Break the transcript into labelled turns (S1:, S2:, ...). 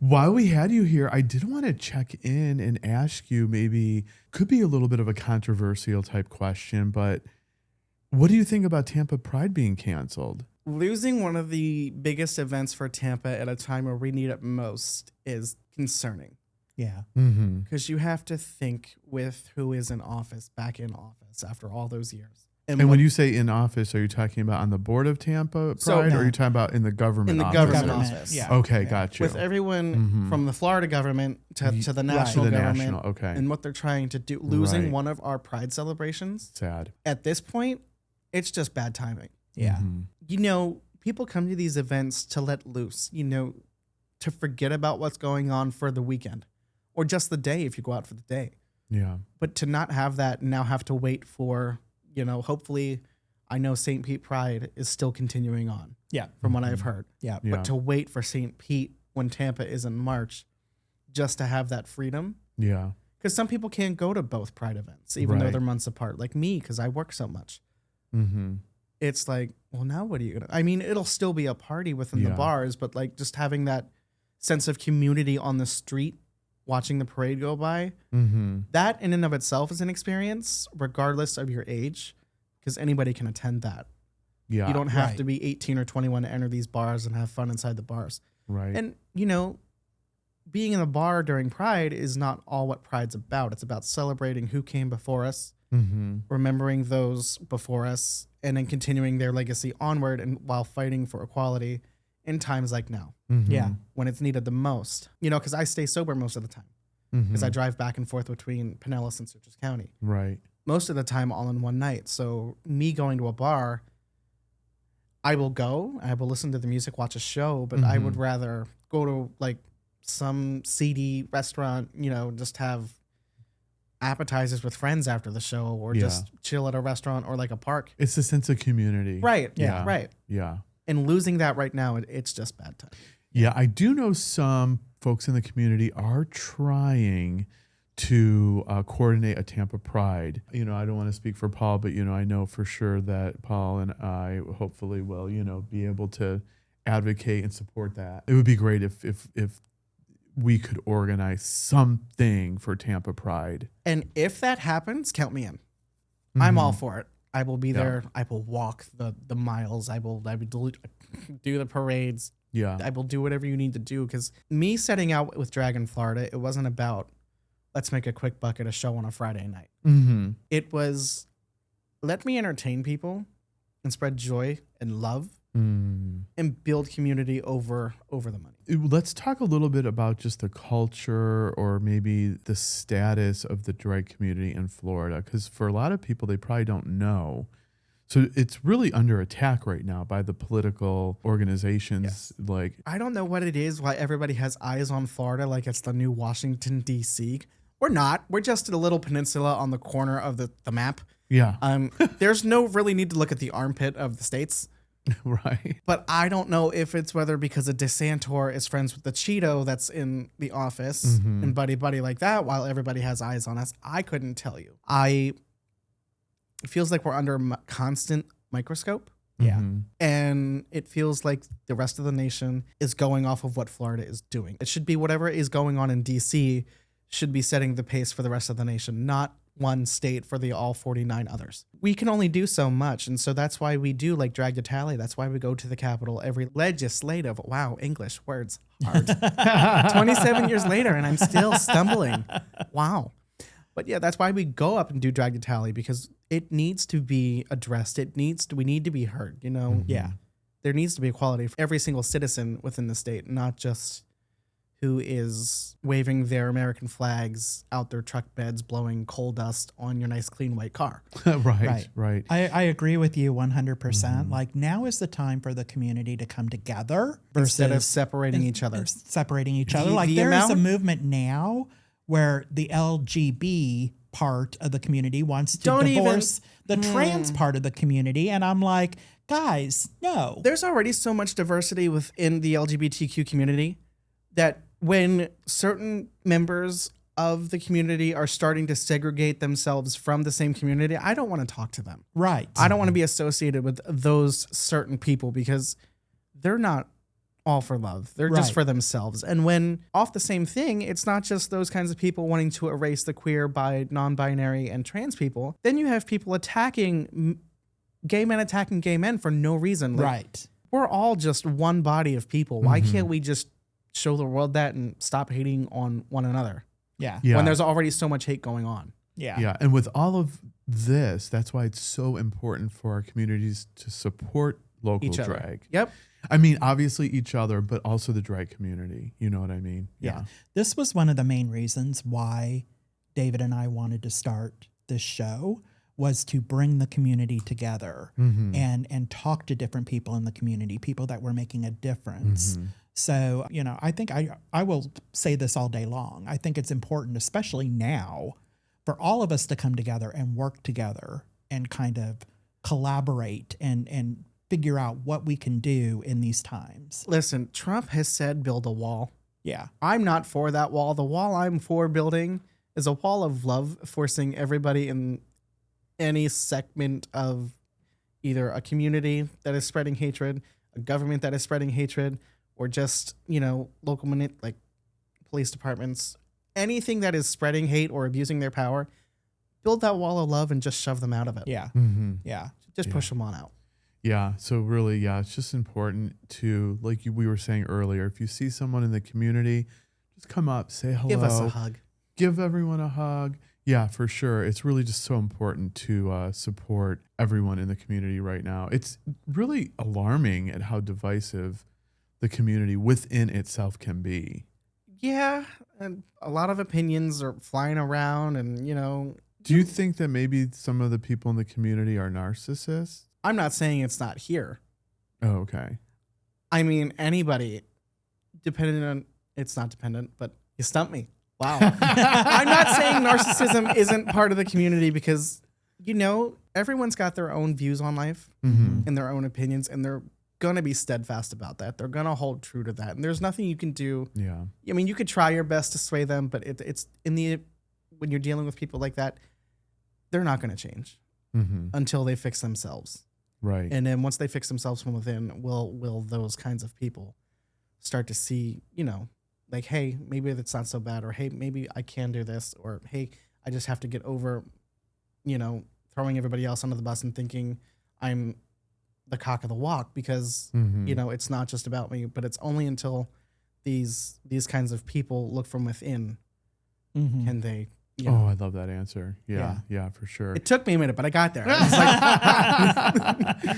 S1: While we had you here, I did want to check in and ask you, maybe could be a little bit of a controversial type question, but what do you think about Tampa Pride being canceled?
S2: Losing one of the biggest events for Tampa at a time where we need it most is concerning.
S3: Yeah.
S1: Mm-hmm.
S2: Because you have to think with who is in office, back in office after all those years.
S1: And when you say in office, are you talking about on the board of Tampa Pride, or are you talking about in the government
S2: in the
S1: office?
S2: government office?
S3: Yeah.
S1: Okay, got you.
S2: With everyone from the Florida government to the national
S1: To the
S2: government,
S1: national, okay.
S2: and what they're trying to do, losing
S1: Right.
S2: one of our Pride celebrations
S1: Sad.
S2: at this point, it's just bad timing.
S3: Yeah.
S1: Mhm.
S2: You know, people come to these events to let loose, you know, to forget about what's going on for the weekend or just the day if you go out for the day.
S1: Yeah.
S2: But to not have that and now have to wait for, you know, hopefully, I know St. Pete Pride is still continuing on
S3: Yeah.
S2: from what I've heard.
S3: Yeah.
S1: Yeah.
S2: But to wait for St. Pete when Tampa is in March just to have that freedom.
S1: Yeah.
S2: Because some people can't go to both Pride events, even though
S1: Right.
S2: they're months apart, like me, because I work so much.
S1: Mm-hmm.
S2: It's like, well, now what are you going to... I mean, it'll still be a party within the
S1: Yeah.
S2: bars, but like just having that sense of community on the street, watching the parade go by,
S1: Mm-hmm.
S2: that in and of itself is an experience, regardless of your age, because anybody can attend that.
S1: Yeah.
S2: You don't have
S3: Right.
S2: to be 18 or 21 to enter these bars and have fun inside the bars.
S1: Right.
S2: And, you know, being in a bar during Pride is not all what Pride's about. It's about celebrating who came before us,
S1: mm-hmm.
S2: remembering those before us, and then continuing their legacy onward and while fighting for equality in times like now,
S1: Mm-hmm.
S3: Yeah.
S2: when it's needed the most. You know, because I stay sober most of the time, because I drive back and forth between Pinellas and Citrus County.
S1: Right.
S2: Most of the time all in one night. So me going to a bar, I will go, I will listen to the music, watch a show, but I would rather go to like some seedy restaurant, you know, just have appetizers with friends after the show, or
S1: Yeah.
S2: just chill at a restaurant or like a park.
S1: It's a sense of community.
S2: Right.
S1: Yeah.
S2: Right.
S1: Yeah.
S2: And losing that right now, it's just bad time.
S1: Yeah. I do know some folks in the community are trying to coordinate a Tampa Pride. You know, I don't want to speak for Paul, but, you know, I know for sure that Paul and I hopefully will, you know, be able to advocate and support that. It would be great if we could organize something for Tampa Pride.
S2: And if that happens, count me in. I'm all for it. I will be there. I will walk the miles. I will do the parades.
S1: Yeah.
S2: I will do whatever you need to do, because me setting out with Dragon Florida, it wasn't about let's make a quick buck at a show on a Friday night.
S1: Mm-hmm.
S2: It was let me entertain people and spread joy and love and build community over the money.
S1: Let's talk a little bit about just the culture or maybe the status of the drag community in Florida, because for a lot of people, they probably don't know. So it's really under attack right now by the political organizations.
S2: Yes.
S1: Like,
S2: I don't know what it is, why everybody has eyes on Florida like it's the new Washington, D.C. We're not. We're just a little peninsula on the corner of the map.
S1: yeah,
S2: There's no really need to look at the armpit of the states.
S1: right.
S2: But I don't know if it's whether because a DeSantor is friends with the Cheeto that's in the office and buddy like that, while everybody has eyes on us. I couldn't tell you. It feels like we're under a constant microscope.
S3: Yeah.
S2: And it feels like the rest of the nation is going off of what Florida is doing. It should be whatever is going on in D.C. should be setting the pace for the rest of the nation, not one state for the all 49 others. We can only do so much. And so that's why we do like drag to tally. That's why we go to the Capitol every legislative. Wow, English words hard. 27 years later, and I'm still stumbling. Wow. But yeah, that's why we go up and do drag to tally, because it needs to be addressed. We need to be heard, you know?
S3: Yeah.
S2: There needs to be equality for every single citizen within the state, not just who is waving their American flags out their truck beds, blowing coal dust on your nice, clean, white car.
S1: right.
S3: I agree with you 100%. Like, now is the time for the community to come together
S2: Instead of
S3: versus
S2: separating each other.
S3: separating each other.
S2: The-
S3: Like,
S2: the
S3: there is a
S2: amount-
S3: movement now where the LGB part of the community wants to
S2: Don't even-
S3: divorce the trans part of the community. And I'm like, guys, no.
S2: There's already so much diversity within the LGBTQ community that when certain members of the community are starting to segregate themselves from the same community, I don't want to talk to them.
S3: Right.
S2: I don't want to be associated with those certain people because they're not all for love. They're
S3: Right.
S2: just for themselves. And when off the same thing, it's not just those kinds of people wanting to erase the queer, bi, non-binary, and trans people. Then you have people attacking gay men for no reason. Like,
S3: Right.
S2: we're all just one body of people. Why
S1: Mhm.
S2: can't we just show the world that and stop hating on one another
S3: Yeah.
S1: Yeah.
S2: when there's already so much hate going on?
S3: Yeah.
S1: Yeah. And with all of this, that's why it's so important for our communities to support local
S2: Each other.
S1: drag.
S2: Yep.
S1: I mean, obviously each other, but also the drag community. You know what I mean?
S3: Yeah. This was one of the main reasons why David and I wanted to start this show, was to bring the community together
S1: Mhm.
S3: and talk to different people in the community, people that were making a difference.
S1: Mhm.
S3: So, I think I will say this all day long. I think it's important, especially now, for all of us to come together and work together and kind of collaborate and figure out what we can do in these times.
S2: Listen, Trump has said build a wall.
S3: Yeah.
S2: I'm not for that wall. The wall I'm for building is a wall of love, forcing everybody in any segment of either a community that is spreading hatred, a government that is spreading hatred, or just, local like police departments, anything that is spreading hate or abusing their power, build that wall of love and just shove them out of it.
S3: Yeah.
S1: Mhm.
S3: Yeah.
S2: Just push them on out.
S1: Yeah. So really, yeah, it's just important to, like we were saying earlier, if you see someone in the community, just come up, say hello.
S2: Give us a hug.
S1: Give everyone a hug. Yeah, for sure. It's really just so important to support everyone in the community right now. It's really alarming at how divisive the community within itself can be.
S2: Yeah, and a lot of opinions are flying around, and
S1: Do you think that maybe some of the people in the community are narcissists?
S2: I'm not saying it's not here.
S1: Oh, okay.
S2: I mean, anybody, depending on, it's not dependent, but you stumped me. Wow. I'm not saying narcissism isn't part of the community because, everyone's got their own views on life
S1: Mhm.
S2: and their own opinions, and they're going to be steadfast about that. They're going to hold true to that. And there's nothing you can do.
S1: Yeah.
S2: I mean, you could try your best to sway them, but it's when you're dealing with people like that, they're not going to change
S1: Mhm.
S2: until they fix themselves.
S1: Right.
S2: And then once they fix themselves from within, will those kinds of people start to see, like, hey, maybe that's not so bad, or hey, maybe I can do this, or hey, I just have to get over, throwing everybody else under the bus and thinking I'm the cock of the walk because,
S1: Mhm.
S2: it's not just about me. But it's only until these kinds of people look from within
S3: Mhm.
S2: can they.
S1: Oh, I love that answer. Yeah, yeah, for sure.
S2: It took me a minute, but I got there. I was like,